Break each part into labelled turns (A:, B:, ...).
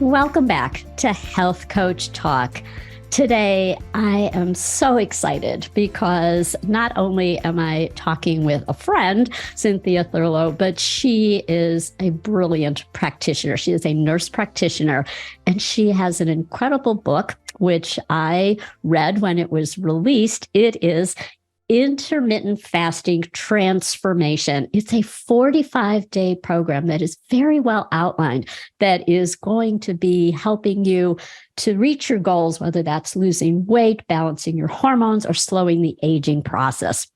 A: Welcome back to Health Coach Talk. Today, I am so excited because not only am I talking with a friend, Cynthia Thurlow, but she is a brilliant practitioner. She is a nurse practitioner, and she has an incredible book, which I read when it was released. It is Intermittent Fasting Transformation. It's a 45-day program that is very well outlined, that is going to be helping you to reach your goals, whether that's losing weight, balancing your hormones, or slowing the aging process.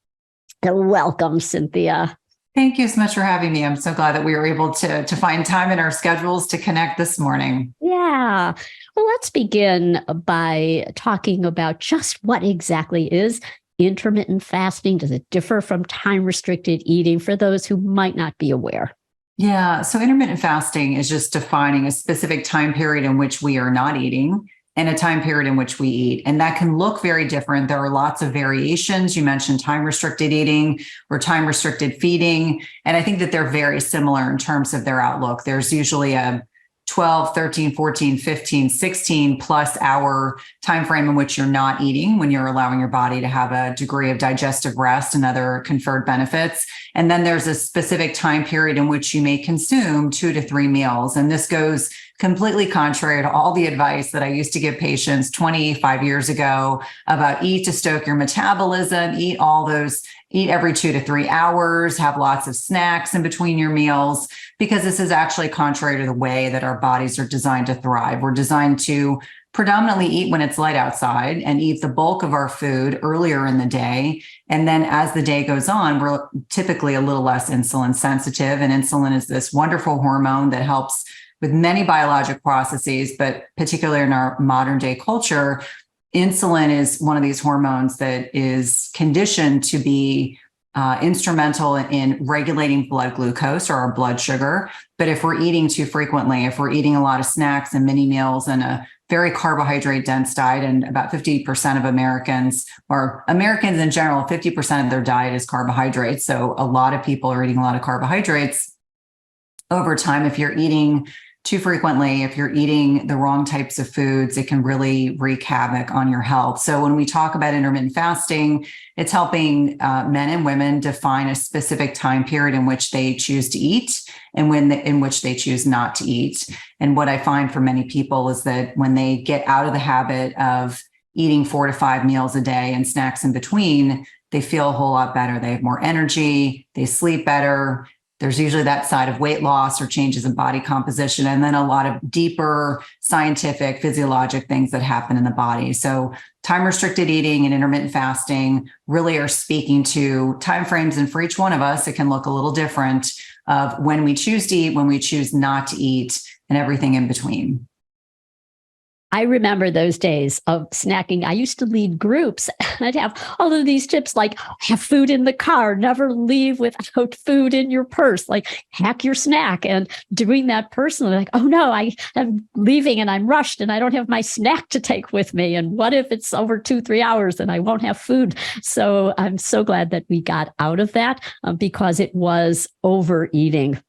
A: So welcome, Cynthia.
B: Thank you so much for having me. I'm so glad that we were able to find time in our schedules to connect this morning.
A: Yeah. Well, let's begin by talking about just what exactly is intermittent fasting. Does it differ from time-restricted eating for those who might not be aware?
B: Yeah. So intermittent fasting is just defining a specific time period in which we are not eating and a time period in which we eat. And that can look very different. There are lots of variations. You mentioned time-restricted eating or time-restricted feeding. And I think that they're very similar in terms of their outlook. There's usually a 12, 13, 14, 15, 16 plus hour time frame in which you're not eating, when you're allowing your body to have a degree of digestive rest and other conferred benefits. And then there's a specific time period in which you may consume 2 to 3 meals. And this goes completely contrary to all the advice that I used to give patients 25 years ago about eat to stoke your metabolism, eat every 2 to 3 hours, have lots of snacks in between your meals, because this is actually contrary to the way that our bodies are designed to thrive. We're designed to predominantly eat when it's light outside and eat the bulk of our food earlier in the day. And then as the day goes on, we're typically a little less insulin sensitive. And insulin is this wonderful hormone that helps with many biologic processes, but particularly in our modern day culture, insulin is one of these hormones that is conditioned to be instrumental in regulating blood glucose, or our blood sugar. But if we're eating too frequently, if we're eating a lot of snacks and mini meals and a very carbohydrate dense diet, and about 50% of Americans, or Americans in general, 50% of their diet is carbohydrates. So a lot of people are eating a lot of carbohydrates. Over time, if you're eating too frequently, if you're eating the wrong types of foods, it can really wreak havoc on your health. So when we talk about intermittent fasting, it's helping men and women define a specific time period in which they choose to eat and in which they choose not to eat. And what I find for many people is that when they get out of the habit of eating 4 to 5 meals a day and snacks in between, they feel a whole lot better. They have more energy, they sleep better. There's usually that side of weight loss or changes in body composition, and then a lot of deeper scientific, physiologic things that happen in the body. So time-restricted eating and intermittent fasting really are speaking to timeframes. And for each one of us, it can look a little different of when we choose to eat, when we choose not to eat, and everything in between.
A: I remember those days of snacking. I used to lead groups. I'd have all of these tips like have food in the car, never leave without food in your purse, like hack your snack. And doing that personally, like, oh no, I'm leaving and I'm rushed and I don't have my snack to take with me. And what if it's over 2-3 hours and I won't have food? So I'm so glad that we got out of that because it was overeating.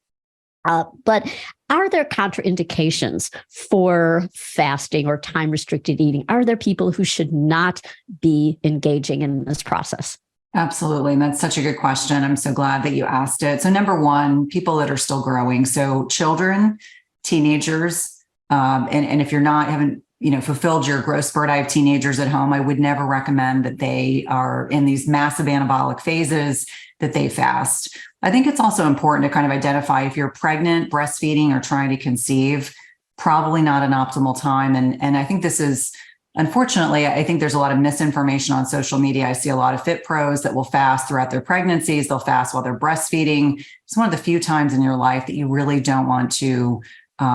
A: But are there contraindications for fasting or time-restricted eating? Are there people who should not be engaging in this process?
B: Absolutely. And that's such a good question. I'm so glad that you asked it. So number one, people that are still growing. So children, teenagers, and if haven't fulfilled your growth spurt, I have teenagers at home. I would never recommend that they are in these massive anabolic phases that they fast. I think it's also important to kind of identify if you're pregnant, breastfeeding, or trying to conceive, probably not an optimal time. And I think this is, unfortunately, I think there's a lot of misinformation on social media. I see a lot of fit pros that will fast throughout their pregnancies. They'll fast while they're breastfeeding. It's one of the few times in your life that you really don't want to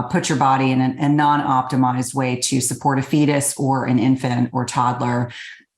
B: put your body in a non-optimized way to support a fetus or an infant or toddler.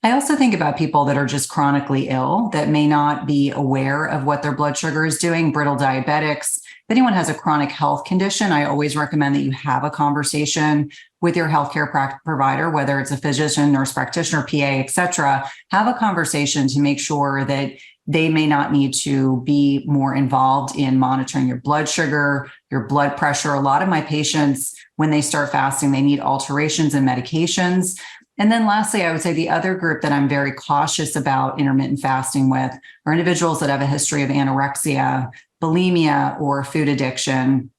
B: I also think about people that are just chronically ill that may not be aware of what their blood sugar is doing, brittle diabetics. If anyone has a chronic health condition, I always recommend that you have a conversation with your healthcare provider, whether it's a physician, nurse practitioner, PA, et cetera. Have a conversation to make sure that they may not need to be more involved in monitoring your blood sugar, your blood pressure. A lot of my patients, when they start fasting, they need alterations in medications. And then lastly, I would say the other group that I'm very cautious about intermittent fasting with are individuals that have a history of anorexia, bulimia, or food addiction.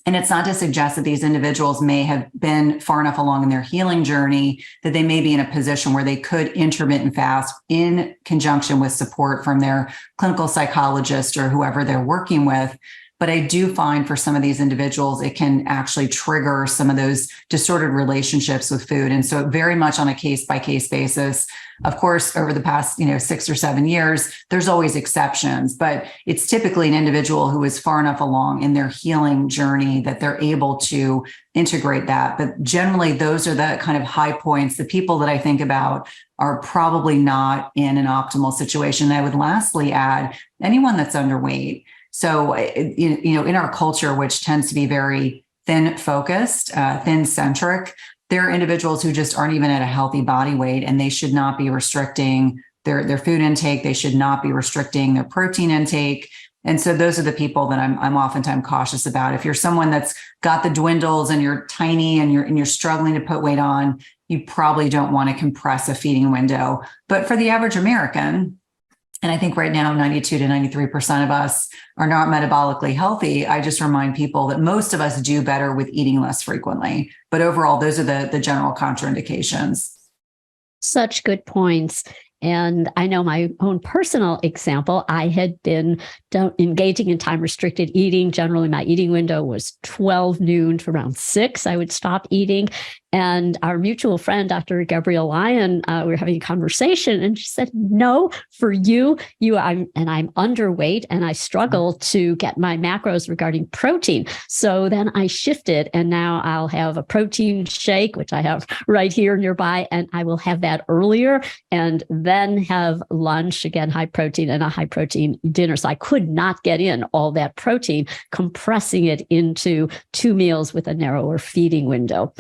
B: And it's not to suggest that these individuals may have been far enough along in their healing journey that they may be in a position where they could intermittent fast in conjunction with support from their clinical psychologist or whoever they're working with. But I do find for some of these individuals, it can actually trigger some of those distorted relationships with food. And so very much on a case-by-case basis. Of course, over the past, 6 or 7 years, there's always exceptions, but it's typically an individual who is far enough along in their healing journey that they're able to integrate that. But generally, those are the kind of high points. The people that I think about are probably not in an optimal situation. And I would lastly add anyone that's underweight. So, in our culture, which tends to be very thin focused, thin centric, there are individuals who just aren't even at a healthy body weight, and they should not be restricting their food intake. They should not be restricting their protein intake. And so those are the people that I'm oftentimes cautious about. If you're someone that's got the dwindles and you're tiny and you're struggling to put weight on, you probably don't want to compress a feeding window. But for the average American, and I think right now 92 to 93% of us are not metabolically healthy, I just remind people that most of us do better with eating less frequently. But overall, those are the general contraindications.
A: Such good points. And I know my own personal example, I had been engaging in time-restricted eating. Generally, my eating window was 12 noon to around 6. I would stop eating. And our mutual friend, Dr. Gabrielle Lyon, we were having a conversation, and she said, "No, for I'm underweight, and I struggle to get my macros regarding protein." So then I shifted, and now I'll have a protein shake, which I have right here nearby, and I will have that earlier, and then have lunch, again, high protein, and a high protein dinner. So I could not get in all that protein, compressing it into 2 meals with a narrower feeding window.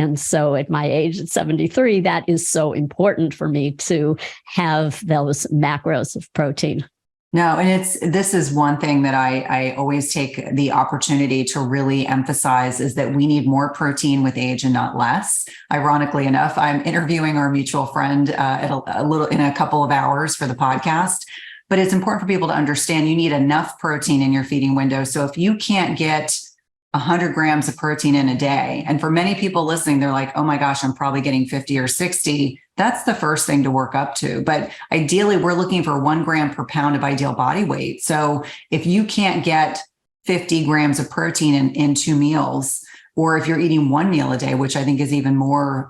A: And so at my age, at 73, that is so important for me to have those macros of protein.
B: No, and this is one thing that I always take the opportunity to really emphasize is that we need more protein with age and not less. Ironically enough, I'm interviewing our mutual friend in a couple of hours for the podcast. But it's important for people to understand you need enough protein in your feeding window. So if you can't get 100 grams of protein in a day. And for many people listening, they're like, oh my gosh, I'm probably getting 50 or 60. That's the first thing to work up to. But ideally, we're looking for 1 gram per pound of ideal body weight. So if you can't get 50 grams of protein in 2 meals, or if you're eating 1 meal a day, which I think is even more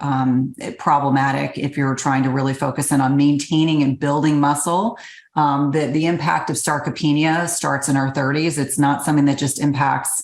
B: problematic if you're trying to really focus in on maintaining and building muscle. The impact of sarcopenia starts in our 30s. It's not something that just impacts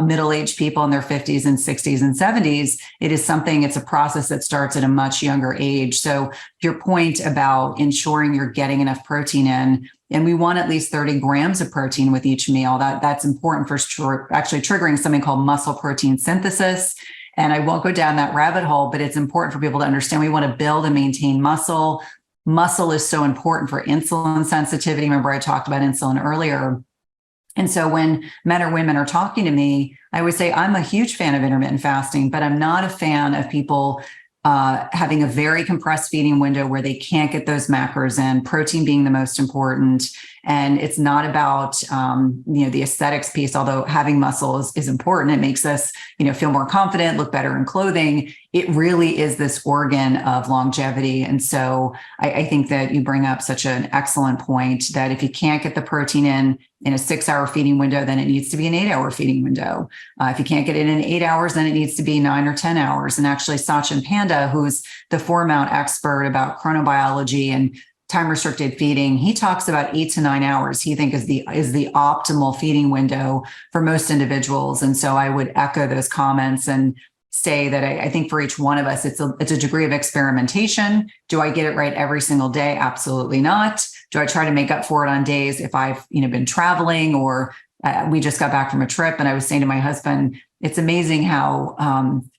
B: middle-aged people in their 50s and 60s and 70s. It's a process that starts at a much younger age. So your point about ensuring you're getting enough protein in, and we want at least 30 grams of protein with each meal. That's important for actually triggering something called muscle protein synthesis. And I won't go down that rabbit hole, but it's important for people to understand we want to build and maintain muscle. Muscle is so important for insulin sensitivity. Remember, I talked about insulin earlier. And so when men or women are talking to me, I would say I'm a huge fan of intermittent fasting, but I'm not a fan of people having a very compressed feeding window where they can't get those macros in, protein being the most important. And it's not about, the aesthetics piece, although having muscle is important. It makes us, feel more confident, look better in clothing. It really is this organ of longevity. And so I think that you bring up such an excellent point that if you can't get the protein in a 6-hour feeding window, then it needs to be an 8-hour feeding window. If you can't get it in 8 hours, then it needs to be 9 or 10 hours. And actually, Sachin Panda, who's the 4-mount expert about chronobiology and time-restricted feeding, he talks about 8 to 9 hours. He thinks is the optimal feeding window for most individuals. And so I would echo those comments and say that I think for each one of us, it's a degree of experimentation. Do I get it right every single day? Absolutely not. Do I try to make up for it on days if I've been traveling or we just got back from a trip? And I was saying to my husband, it's amazing how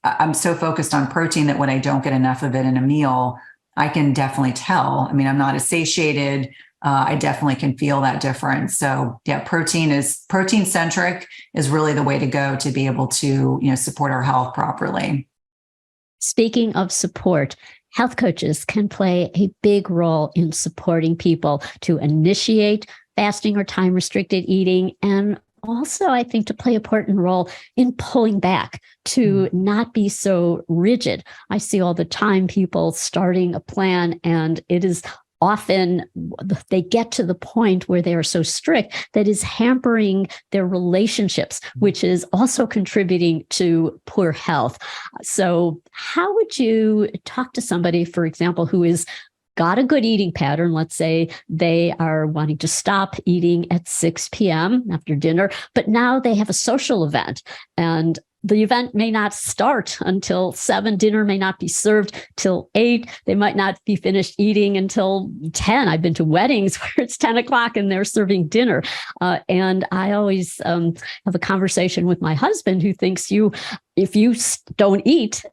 B: I'm so focused on protein that when I don't get enough of it in a meal, I can definitely tell. I mean, I'm not as satiated. I definitely can feel that difference. So yeah, protein centric is really the way to go to be able to, support our health properly.
A: Speaking of support, health coaches can play a big role in supporting people to initiate fasting or time restricted eating, and also, I think, to play an important role in pulling back, to not be so rigid. I see all the time people starting a plan, and it is often they get to the point where they are so strict that is hampering their relationships, which is also contributing to poor health. So how would you talk to somebody, for example, who is got a good eating pattern? Let's say they are wanting to stop eating at 6 p.m. after dinner, but now they have a social event, and the event may not start until 7. Dinner may not be served till 8. They might not be finished eating until 10. I've been to weddings where it's 10 o'clock and they're serving dinner. And I always have a conversation with my husband, who thinks if you don't eat,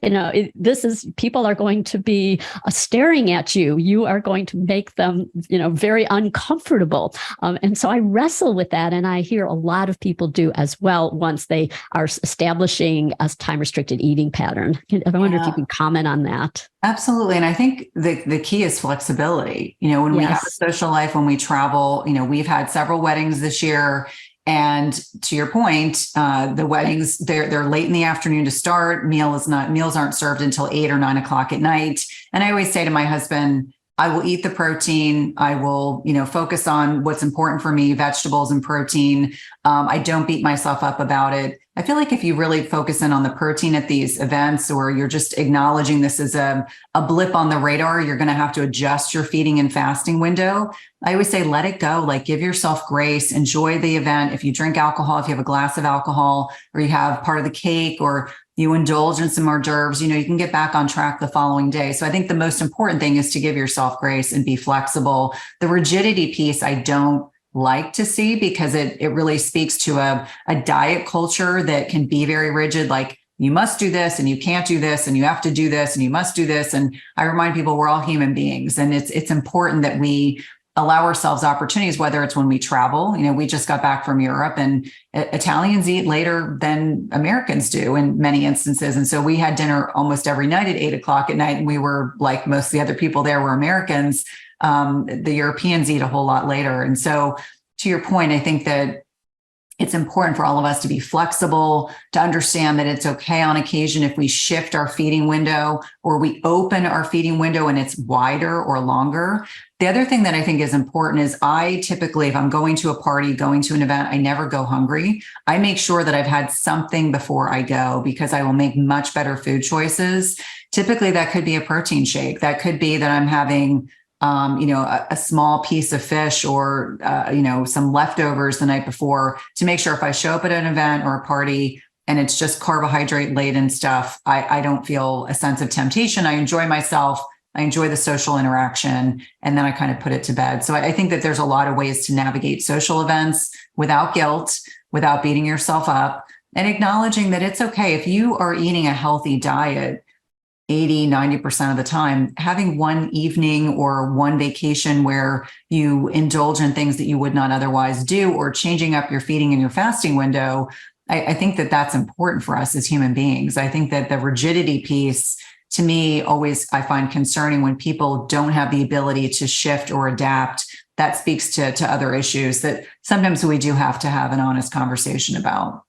A: people are going to be staring at you. You are going to make them, very uncomfortable. And so I wrestle with that. And I hear a lot of people do as well once they are establishing a time-restricted eating pattern. I wonder if you can comment on that.
B: Absolutely. And I think the key is flexibility. When we have a social life, when we travel, we've had several weddings this year. And to your point, the weddings, they're late in the afternoon to start. Meals aren't served until 8 or 9 o'clock at night. And I always say to my husband, I will eat the protein. I will, focus on what's important for me, vegetables and protein. I don't beat myself up about it. I feel like if you really focus in on the protein at these events, or you're just acknowledging this is a blip on the radar, you're going to have to adjust your feeding and fasting window. I always say, let it go, give yourself grace, enjoy the event. If you drink alcohol, if you have a glass of alcohol, or you have part of the cake, or you indulge in some hors d'oeuvres, you can get back on track the following day. So I think the most important thing is to give yourself grace and be flexible. The rigidity piece, I don't like to see, because it really speaks to a diet culture that can be very rigid. Like, you must do this and you can't do this and you have to do this and you must do this. And I remind people we're all human beings, and it's important that we allow ourselves opportunities, whether it's when we travel. We just got back from Europe, and Italians eat later than Americans do in many instances. And so we had dinner almost every night at 8 o'clock at night. And we were, like most of the other people there were Americans. The Europeans eat a whole lot later. And so to your point, I think that it's important for all of us to be flexible, to understand that it's okay on occasion if we shift our feeding window, or we open our feeding window and it's wider or longer. The other thing that I think is important is, I typically, if I'm going to a party, going to an event, I never go hungry. I make sure that I've had something before I go, because I will make much better food choices. Typically, that could be a protein shake. That could be that I'm having a small piece of fish, or, some leftovers the night before, to make sure if I show up at an event or a party and it's just carbohydrate laden stuff, I don't feel a sense of temptation. I enjoy myself. I enjoy the social interaction, and then I kind of put it to bed. So I think that there's a lot of ways to navigate social events without guilt, without beating yourself up, and acknowledging that it's okay if you are eating a healthy diet 80, 90% of the time. Having one evening or one vacation where you indulge in things that you would not otherwise do, or changing up your feeding and your fasting window, I think that that's important for us as human beings. I think that the rigidity piece, to me, always I find concerning when people don't have the ability to shift or adapt. That speaks to other issues that sometimes we do have to have an honest conversation about.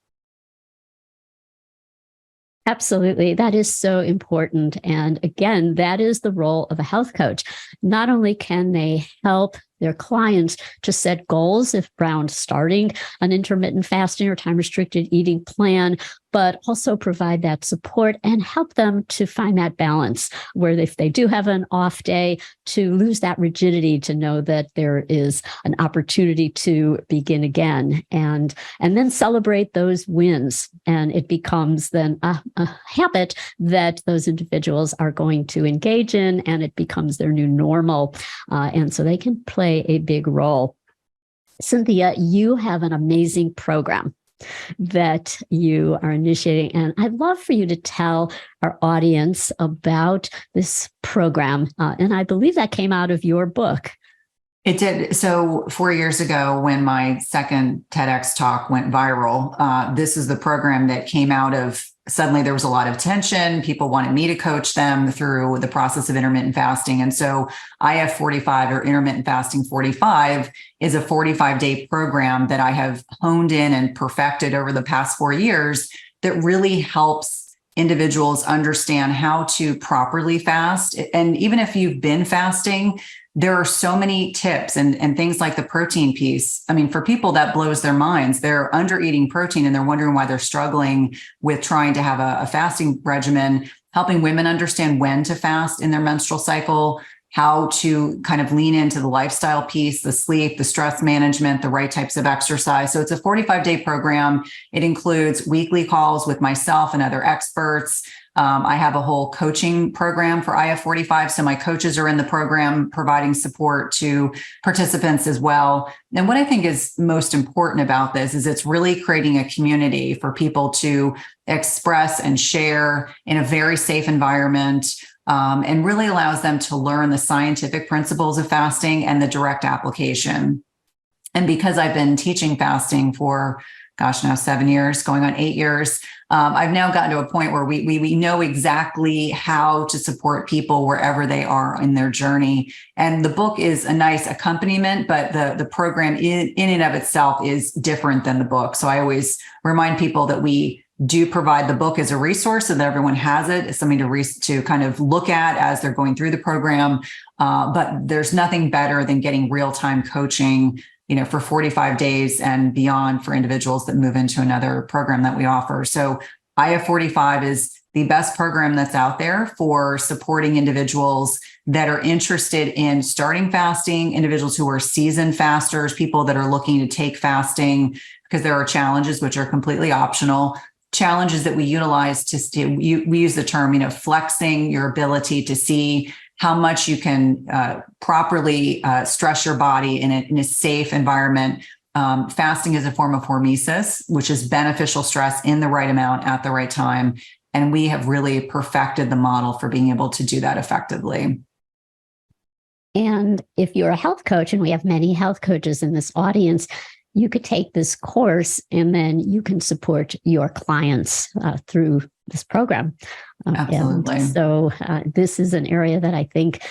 A: Absolutely. That is so important. And again, that is the role of a health coach. Not only can they help their clients to set goals if around starting an intermittent fasting or time restricted eating plan, but also provide that support and help them to find that balance where, if they do have an off day, to lose that rigidity, to know that there is an opportunity to begin again, and then celebrate those wins. And it becomes then a habit that those individuals are going to engage in, and it becomes their new normal. And so they can play a big role. Cynthia, you have an amazing program that you are initiating, and I'd love for you to tell our audience about this program. And I believe that came out of your book.
B: It did. So 4 years ago, when my second TEDx talk went viral, this is the program that came out of suddenly there was a lot of tension. People wanted me to coach them through the process of intermittent fasting. And so IF 45 or Intermittent Fasting 45 is a 45-day program that I have honed in and perfected over the past 4 years that really helps individuals understand how to properly fast. And even if you've been fasting, there are so many tips and things like the protein piece. I mean, for people that blows their minds. They're under eating protein and they're wondering why they're struggling with trying to have a fasting regimen, helping women understand when to fast in their menstrual cycle, how to kind of lean into the lifestyle piece, the sleep, the stress management, the right types of exercise. So it's a 45-day program. It includes weekly calls with myself and other experts. I have a whole coaching program for IF 45. So my coaches are in the program providing support to participants as well. And what I think is most important about this is it's really creating a community for people to express and share in a very safe environment, and really allows them to learn the scientific principles of fasting and the direct application. And because I've been teaching fasting for now 7 years, going on 8 years. I've now gotten to a point where we know exactly how to support people wherever they are in their journey. And the book is a nice accompaniment, but the program in and of itself is different than the book. So I always remind people that we do provide the book as a resource so that everyone has it. It's something to kind of look at as they're going through the program. But there's nothing better than getting real-time coaching for 45 days and beyond for individuals that move into another program that we offer. So IF 45 is the best program that's out there for supporting individuals that are interested in starting fasting, individuals who are seasoned fasters, people that are looking to take fasting because there are challenges which are completely optional, challenges that we utilize we use the term, flexing your ability to see how much you can properly stress your body in a safe environment. Fasting is a form of hormesis, which is beneficial stress in the right amount at the right time. And we have really perfected the model for being able to do that effectively.
A: And if you're a health coach, and we have many health coaches in this audience, you could take this course and then you can support your clients through this program.
B: Absolutely.
A: And so this is an area that I think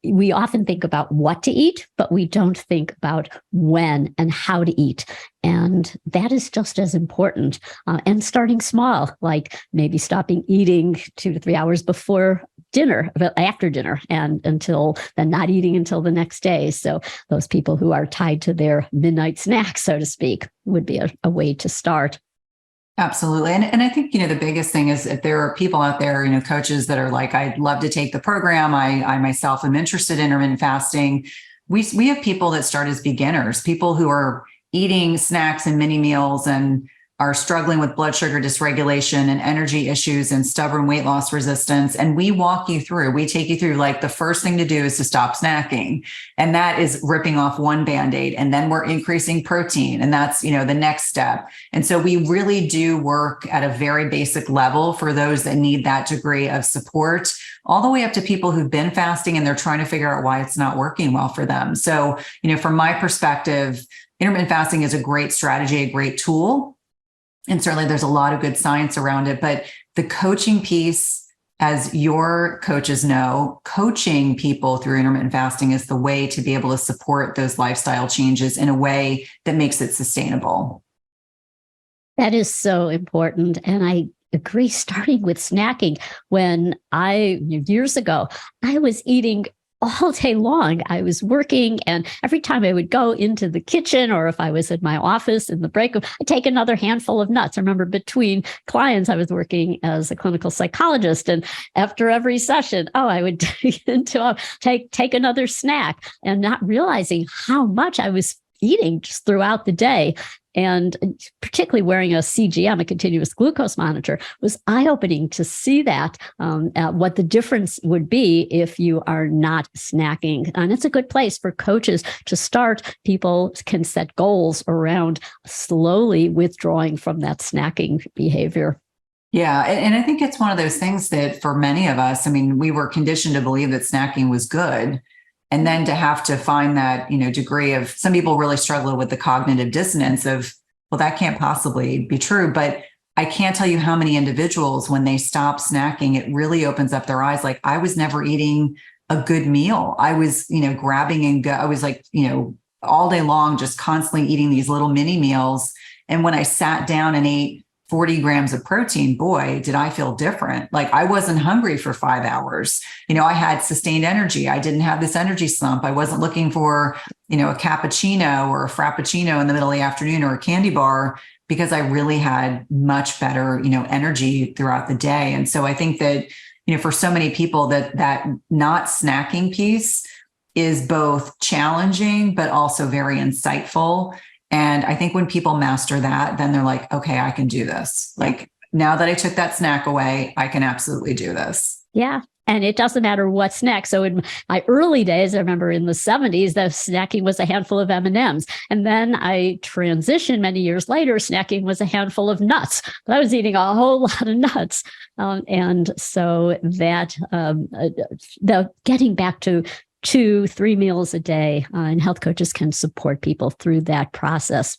A: we often think about what to eat, but we don't think about when and how to eat. And that is just as important. And starting small, like maybe stopping eating 2 to 3 hours before dinner, after dinner, and then not eating until the next day. So those people who are tied to their midnight snack, so to speak, would be a way to start.
B: Absolutely. And I think, the biggest thing is if there are people out there, coaches that are like, I'd love to take the program. I myself am interested in intermittent fasting. We have people that start as beginners, people who are eating snacks and mini meals and are struggling with blood sugar dysregulation and energy issues and stubborn weight loss resistance. And we take you through like the first thing to do is to stop snacking. And that is ripping off one Band-Aid. And then we're increasing protein. And that's, the next step. And so we really do work at a very basic level for those that need that degree of support, all the way up to people who've been fasting and they're trying to figure out why it's not working well for them. So, from my perspective, intermittent fasting is a great strategy, a great tool. And certainly there's a lot of good science around it, but the coaching piece, as your coaches know, coaching people through intermittent fasting is the way to be able to support those lifestyle changes in a way that makes it sustainable.
A: That is so important. And I agree, starting with snacking. When years ago, I was eating all day long. I was working, and every time I would go into the kitchen, or if I was in my office in the break room, I'd take another handful of nuts. I remember between clients, I was working as a clinical psychologist, and after every session, I would take another snack, and not realizing how much I was eating just throughout the day. And particularly wearing a CGM, a continuous glucose monitor, was eye-opening to see that, what the difference would be if you are not snacking. And it's a good place for coaches to start. People can set goals around slowly withdrawing from that snacking behavior.
B: Yeah. And I think it's one of those things that for many of us, we were conditioned to believe that snacking was good. And then to have to find that, degree of, some people really struggle with the cognitive dissonance of, well, that can't possibly be true. But I can't tell you how many individuals, when they stop snacking, it really opens up their eyes. Like, I was never eating a good meal. I was, grabbing and go. I was like, all day long, just constantly eating these little mini meals. And when I sat down and ate 40 grams of protein, boy, did I feel different. Like, I wasn't hungry for 5 hours. I had sustained energy. I didn't have this energy slump. I wasn't looking for, a cappuccino or a frappuccino in the middle of the afternoon or a candy bar, because I really had much better, energy throughout the day. And so I think that, for so many people, that not snacking piece is both challenging, but also very insightful. And I think when people master that, then they're like, okay, I can do this. Like, now that I took that snack away, I can absolutely do this.
A: Yeah. And it doesn't matter what's next. So in my early days, I remember in the 70s, the snacking was a handful of M&Ms. And then I transitioned many years later, snacking was a handful of nuts. But I was eating a whole lot of nuts. And so that the getting back to 2-3 meals a day, and health coaches can support people through that process.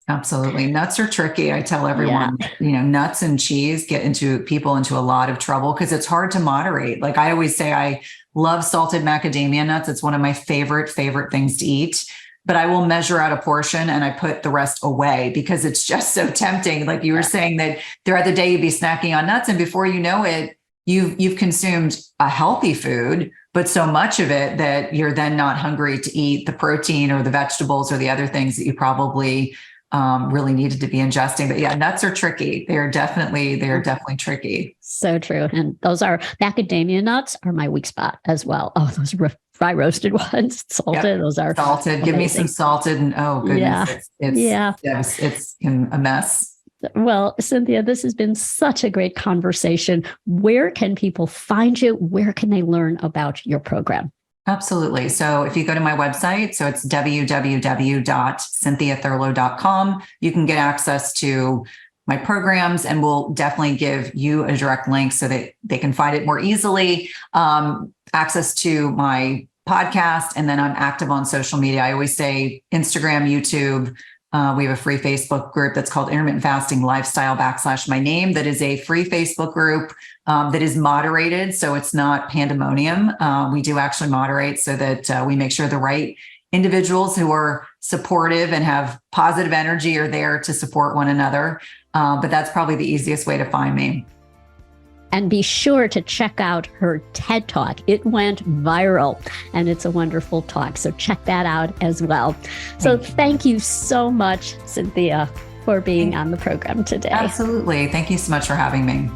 B: Absolutely. Nuts are tricky. I tell everyone, nuts and cheese get people into a lot of trouble because it's hard to moderate. Like, I always say, I love salted macadamia nuts. It's one of my favorite things to eat, but I will measure out a portion and I put the rest away because it's just so tempting. Like you were saying, that throughout the day you'd be snacking on nuts, and before you know it, you've consumed a healthy food, but so much of it that you're then not hungry to eat the protein or the vegetables or the other things that you probably really needed to be ingesting. But yeah, nuts are tricky. They're definitely tricky.
A: So true. And those macadamia nuts are my weak spot as well. Oh, those dry roasted ones, salted. Yep. Those are
B: salted. Amazing. Give me some salted, and oh goodness, it's a mess.
A: Well, Cynthia, this has been such a great conversation. Where can people find you? Where can they learn about your program?
B: Absolutely. So if you go to my website, so it's www.cynthiathurlow.com, you can get access to my programs, and we'll definitely give you a direct link so that they can find it more easily. Access to my podcast, and then I'm active on social media. I always say Instagram, YouTube. We have a free Facebook group that's called Intermittent Fasting Lifestyle / my name. That is a free Facebook group that is moderated. So it's not pandemonium. We do actually moderate so that we make sure the right individuals who are supportive and have positive energy are there to support one another. But that's probably the easiest way to find me.
A: And be sure to check out her TED Talk. It went viral, and it's a wonderful talk. So check that out as well. So thank you so much, Cynthia, for being on the program today.
B: Absolutely. Thank you so much for having me.